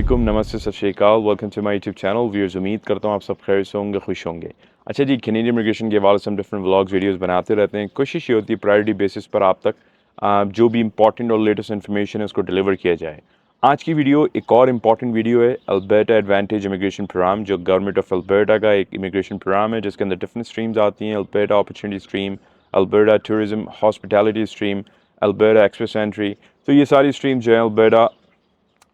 वालेकुम, नमस्ते, सत श्री अकाल। Welcome to my YouTube channel. Viewers, उम्मीद करता हूँ आप सब खैर से होंगे, खुश होंगे। अच्छा जी, कैनेडियन इमिग्रेशन के हवाले से हम डिफरेंट व्लॉग्स वीडियोस बनाते रहते हैं। कोशिश ये होती है प्रायोरिटी बेसिस पर आप तक जो भी इंपॉर्टेंट और लेटेस्ट इन्फॉर्मेशन है उसको डिलीवर किया जाए। आज की वीडियो एक और इम्पॉर्टेंट वीडियो है, अल्बर्टा एडवांटेज इमिग्रेशन प्रोग्राम, जो गवर्नमेंट ऑफ अल्बर्टा का एक इमिग्रेशन प्रोग्राम है जिसके अंदर डिफरेंट स्ट्रीम्स आती हैं। Alberta opportunity stream, Alberta tourism hospitality stream, Alberta express entry. तो ये सारी स्ट्रीम जो है अल्बर्टा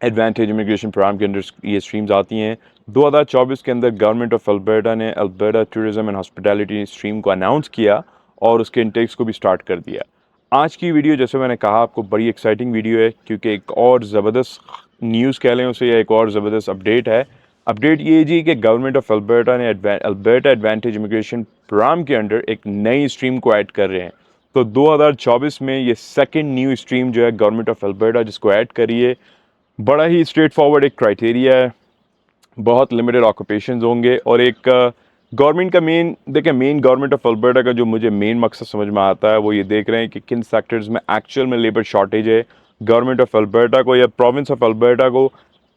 एडवांटेज इमिग्रेशन प्रोग्राम के अंदर ये स्ट्रीम्स आती हैं। 2024 के अंदर गवर्नमेंट ऑफ अल्बर्टा ने Alberta tourism and hospitality stream को अनाउंस किया और उसके इंटेक्स को भी स्टार्ट कर दिया। आज की वीडियो, जैसे मैंने कहा, आपको बड़ी एक्साइटिंग वीडियो है क्योंकि एक और ज़बरदस्त न्यूज़ कह लें उसे, या एक और ज़बरदस्त अपडेट है। अपडेट ये जी कि गवर्नमेंट ऑफ अल्बर्टा ने अल्बर्टा एडवांटेज इमिग्रेशन प्रोग्राम के अंडर एक नई स्ट्रीम को ऐड कर रहे हैं। तो 2024 में ये सेकंड न्यू स्ट्रीम जो है गवर्नमेंट ऑफ अल्बर्टा जिसको ऐड करी है, बड़ा ही स्ट्रेट फॉरवर्ड एक क्राइटेरिया है। बहुत लिमिटेड ऑक्यूपेशंस होंगे और एक गवर्नमेंट का मेन गवर्नमेंट ऑफ अल्बर्टा का जो मुझे मेन मकसद समझ में आता है वो ये देख रहे हैं कि किन सेक्टर्स में एक्चुअल में लेबर शॉर्टेज है। गवर्नमेंट ऑफ अल्बर्टा को या प्रोविंस ऑफ अल्बर्टा को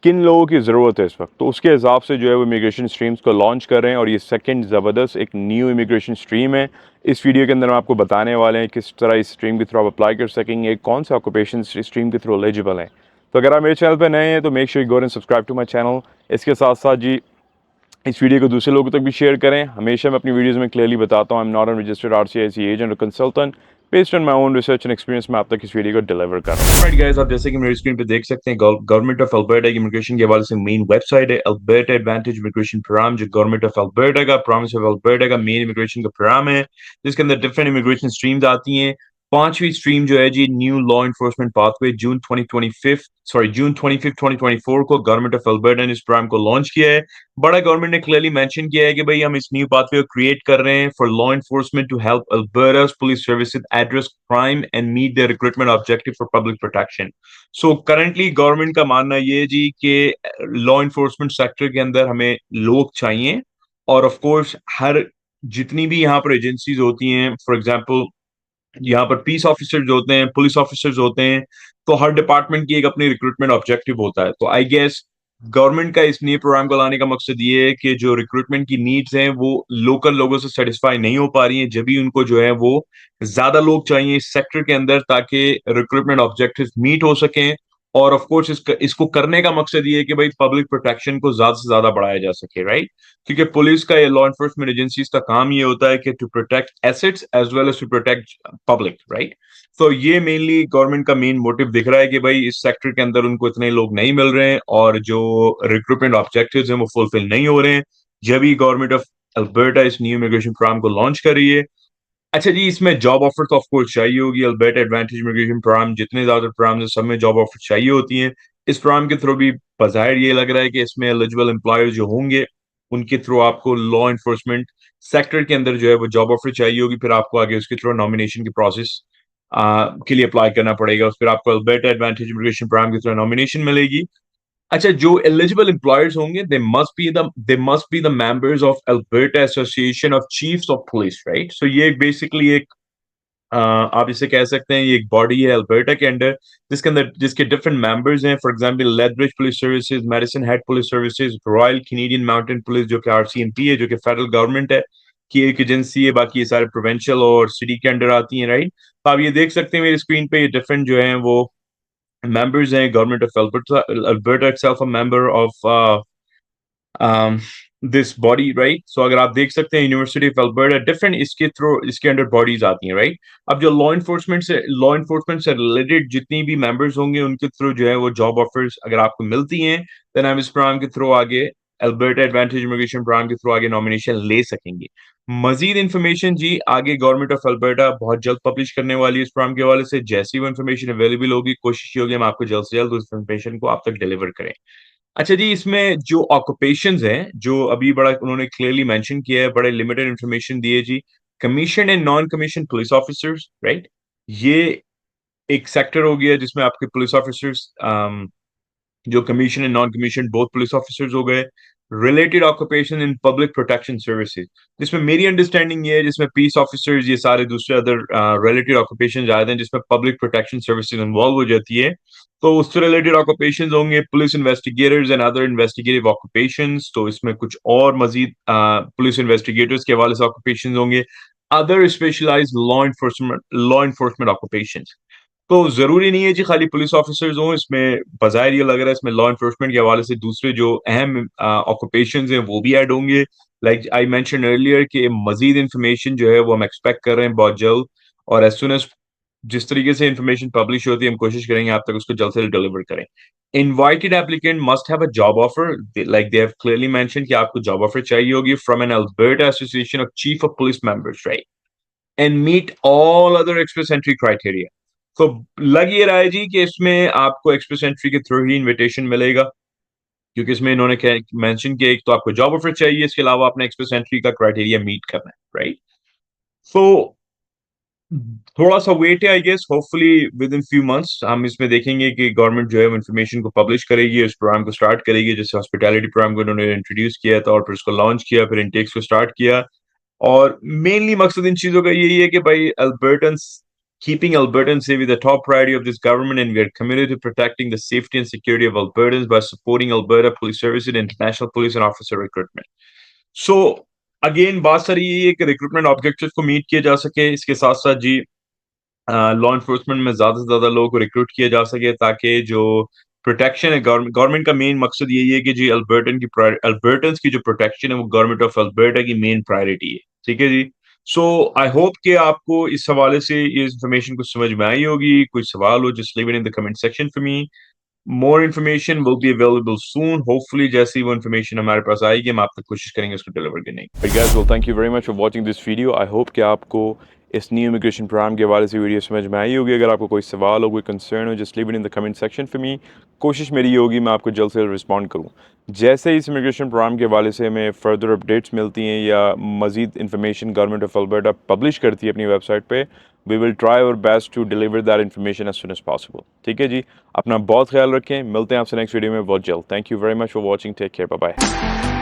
किन लोगों की ज़रूरत है इस वक्त, तो उसके हिसाब से जो है वो इमिग्रेशन स्ट्रीम्स को लॉन्च कर रहे हैं। और ये सेकंड ज़बरदस्त एक न्यू इमिग्रेशन स्ट्रीम है। इस वीडियो के अंदर हम आपको बताने वाले हैं किस तरह इस स्ट्रीम के थ्रू आप अप्लाई कर सकेंगे, कौन से ऑक्यूपेशन स्ट्रीम के थ्रू एलिजिबल हैं। तो अगर आप मेरे चैनल पर नए हैं तो make sure you go and subscribe to my channel. इसके साथ साथ जी इस वीडियो को दूसरे लोगों तक भी शेयर करें। हमेशा मैं अपनी वीडियोस में क्लियरली बताता हूँ, I am not an registered RCIC agent or consultant. Based on my own research and experience मैं आप तक इस वीडियो को डिलीवर कर रहा हूँ। राइट गाइस, आप जैसे कि मेरी स्क्रीन पे देख सकते हैं, गवर्नमेंट ऑफ अल्बर्टा की इमिग्रेशन के हवाले से मेन वेबसाइट है अल्बर्टा एडवांटेज इमिग्रेशन प्रोग्राम, जो गवर्नमेंट ऑफ अल्बर्टा का प्रोविंस ऑफ अल्बर्टा का मेन इमिग्रेशन का प्रोग्राम है जिसके अंदर डिफरेंट इमिग्रेशन स्ट्रीम्स आती हैं। पांचवी स्ट्रीम जो है जी, न्यू लॉ इन्फोर्समेंट पाथवे, जून 25 2024 को गवर्नमेंट ऑफ अल्बर्टा ने इस प्रोग्राम को लॉन्च किया है। बड़ा गवर्नमेंट ने क्लियरली मेंशन किया है कि भाई हम इस न्यू पाथवे को क्रिएट कर रहे हैं for law enforcement to help Alberta's police services address crime and meet the recruitment objective for public protection. So currently government का मानना ये है जी कि लॉ इन्फोर्समेंट सेक्टर के अंदर हमें लोग चाहिए। और ऑफ कोर्स हर जितनी भी यहाँ पर एजेंसीज होती हैं, फॉर एग्जांपल यहाँ पर पीस ऑफिसर्स होते हैं, पुलिस ऑफिसर्स होते हैं, तो हर डिपार्टमेंट की एक अपनी रिक्रूटमेंट ऑब्जेक्टिव होता है। तो आई गेस गवर्नमेंट का इस नए प्रोग्राम को लाने का मकसद ये है कि जो रिक्रूटमेंट की नीड्स हैं वो लोकल लोगों से सेटिस्फाई नहीं हो पा रही हैं, जब भी उनको जो है वो ज्यादा लोग चाहिए इस सेक्टर के अंदर ताकि रिक्रूटमेंट ऑब्जेक्टिव मीट हो सकें। और ऑफ कोर्स इसको करने का मकसद ये है कि भाई पब्लिक प्रोटेक्शन को ज्यादा से ज्यादा बढ़ाया जा सके, राइट। क्योंकि पुलिस का या लॉ एनफोर्समेंट एजेंसीज का काम ये होता है कि to protect assets as well as to protect public, right. तो ये मेनली गवर्नमेंट का मेन मोटिव दिख रहा है कि भाई इस सेक्टर के अंदर उनको इतने लोग नहीं मिल रहे हैं और जो रिक्रूटमेंट ऑब्जेक्टिव्स हैं वो फुलफिल नहीं हो रहे हैं, जब ही गवर्नमेंट ऑफ अल्बर्टा इस न्यू इमिग्रेशन प्रोग्राम को लॉन्च कर रही है। अच्छा जी, इसमें जॉब ऑफर तो ऑफ कोर्स चाहिए होगी। अल्बर्टा एडवांटेज इमिग्रेशन प्रोग्राम जितने ज्यादा प्रोग्राम है सब में जॉब ऑफर चाहिए होती हैं। इस प्रोग्राम के थ्रू भी बाहिर ये लग रहा है कि इसमें एलिजिबल एम्प्लॉयर्स जो होंगे उनके थ्रू आपको लॉ इन्फोर्समेंट सेक्टर के अंदर जो है वो जॉब ऑफर चाहिए होगी। फिर आपको आगे उसके थ्रू नॉमिनेशन की प्रोसेस के लिए अप्लाई करना पड़ेगा। फिर आपको अल्बर्टा एडवांटेज इमिग्रेशन प्रोग्राम के थ्रू नॉमिनेशन मिलेगी। अच्छा, जो एलिजिबल एम्प्लॉयर्स होंगे they must be the members of Alberta association of chiefs of police, right. So ये बेसिकली एक आप इसे कह सकते हैं ये एक बॉडी है अल्बर्टा के अंडर जिसके डिफरेंट मेंबर्स हैं। For example Lethbridge police services, Medicine Hat police services, Royal Canadian Mountain police जो कि आरसीएमपी है, जो कि फेडरल गवर्नमेंट है की एक एजेंसी है। बाकी ये सारे प्रोविंशियल और सिटी के अंडर आती हैं, राइट। तो आप ये देख सकते हैं मेरी स्क्रीन पे, ये डिफरेंट जो है वो मेंबर्स हैं। Government of Alberta itself a member of this body, right. So अगर आप देख सकते हैं यूनिवर्सिटी ऑफ अल्बर्टा डिफरेंट इसके थ्रू इसके अंडर बॉडीज आती हैं, राइट। अब जो लॉ इन्फोर्समेंट से रिलेटेड जितनी भी मेंबर्स होंगे उनके थ्रू जो है वो जॉब ऑफर्स अगर आपको मिलती हैं, देन आप इस प्रोग्राम के थ्रू आगे अल्बर्टा एडवांटेज इमिग्रेशन प्रोग्राम के थ्रू आगे नॉमिनेशन ले सकेंगे। मजीद इन्फॉर्मेशन जी आगे गवर्नमेंट ऑफ अल्बर्टा बहुत जल्द पब्लिश करने वाली है इस प्रोग्राम के हवाले से। जैसी वो इन्फॉर्मेशन अवेलेबल होगी कोशिश ये होगी हम आपको जल्द से जल्द उस इन्फॉर्मेशन को आप तक डिलीवर करें। अच्छा जी, इसमें जो ऑक्यूपेशंस हैं जो अभी बड़ा उन्होंने क्लियरली मेंशन किया है, बड़े लिमिटेड इंफॉर्मेशन दी है जी। Commission and non commission police officers, right. ये एक सेक्टर हो गया जिसमें आपके पुलिस ऑफिसर्स जो commission and non commission both police officers हो गए। Related occupation in public protection services, जिसमें मेरी अंडरस्टैंडिंग ये है, जिसमें पीस ऑफिसर्स ये सारे दूसरे अदर रिलेटेड ऑक्यूपेशन आते हैं जिसमें पब्लिक प्रोटेक्शन सर्विसेज इन्वॉल्व हो जाती है। तो उससे रिलेटेड ऑक्यूपेशन होंगे police investigators and other investigative occupations. तो इसमें कुछ और मजीद पुलिस इन्वेस्टिगेटर्स के हवाले से ऑक्यूपेशन होंगे, other specialised law enforcement occupations. तो जरूरी नहीं है जी खाली पुलिस ऑफिसर्स हों इसमें, बाज़ाहिर ये लग रहा है इसमें लॉ एनफोर्समेंट के हवाले से दूसरे जो अहम ऑक्यूपेशंस हैं वो भी ऐड होंगे। लाइक आई मेंशन अर्लियर कि मजीद इंफॉर्मेशन जो है वो हम एक्सपेक्ट कर रहे हैं बहुत जल्द, और एज सुन एज जिस तरीके से इंफॉर्मेशन पब्लिश होती है हम कोशिश करेंगे आप तक उसको जल्द से जल्द डिलीवर करें। Invited applicant must have a job offer, like they have clearly mention कि आपको जॉब ऑफर चाहिए होगी from an Alberta association of chief of police members, right, and meet all other express entry criteria. तो लग ये रहा है जी कि इसमें आपको एक्सप्रेस एंट्री के थ्रू ही इनविटेशन मिलेगा, क्योंकि इसमें इन्होंने मेंशन किया एक तो आपको जॉब ऑफर चाहिए, इसके अलावा आपने एक्सप्रेस एंट्री का क्राइटेरिया मीट करना है, राइट। सो थोड़ा सा वेट है, I guess hopefully within few months हम इसमें देखेंगे कि गवर्नमेंट जो है इन्फॉर्मेशन को पब्लिश करेगी, इस प्रोग्राम को स्टार्ट करेगी। जैसे हॉस्पिटैलिटी प्रोग्राम को उन्होंने इंट्रोड्यूस किया था और फिर उसको लॉन्च किया, फिर इनटेक्स को स्टार्ट किया। और मेनली मकसद इन चीजों का यही है कि भाई अल्बर्टन्स keeping Albertans safe is the top priority of this government, and we are committed to protecting the safety and security of Albertans by supporting Alberta Police Services and international police and officer recruitment. So again बात सारी यही है कि recruitment objectives को meet किया जा सके, इसके साथ साथ जी लॉ इन्फोर्समेंट में ज्यादा से ज्यादा लोगों को रिक्रूट किया जा सके, ताकि जो प्रोटेक्शन है गवर्नमेंट का मेन मकसद यही है कि जी अल्बर्टन्स की जो प्रोटेक्शन है वो गवर्नमेंट ऑफ अल्बर्टा की मेन प्रायोरिटी है, ठीक है जी। सो आई होप कि आपको इस हवाले से ये इन्फॉर्मेशन कुछ समझ में आई होगी। कोई सवाल हो just leave it in the comment section for me. More information will be available soon, hopefully जैसे ही वो इन्फॉर्मेशन हमारे पास आएगी हम आप तक कोशिश करेंगे उसको डिलीवर करने की। Guys, well thank you very much for watching this video. I hope कि आपको इस न्यू इमिग्रेशन प्रोग्राम के हवाले से वीडियो समझ में आई होगी। अगर आपको कोई सवाल हो, कोई कंसर्न हो, just leave it in the comment section for me. कोशिश मेरी ये होगी मैं आपको जल्द से जल्द रिस्पॉन्ड करूँ। जैसे ही इस इमिग्रेशन प्रोग्राम के हवाले से हमें फर्दर अपडेट्स मिलती हैं या मज़ीद information government of Alberta publish करती है अपनी वेबसाइट पे, we will try our best to deliver that information as soon as possible. ठीक है जी, अपना बहुत ख्याल रखें, मिलते हैं आपसे नेक्स्ट वीडियो में बहुत जल्द। Thank you very much for watching, take care, bye bye.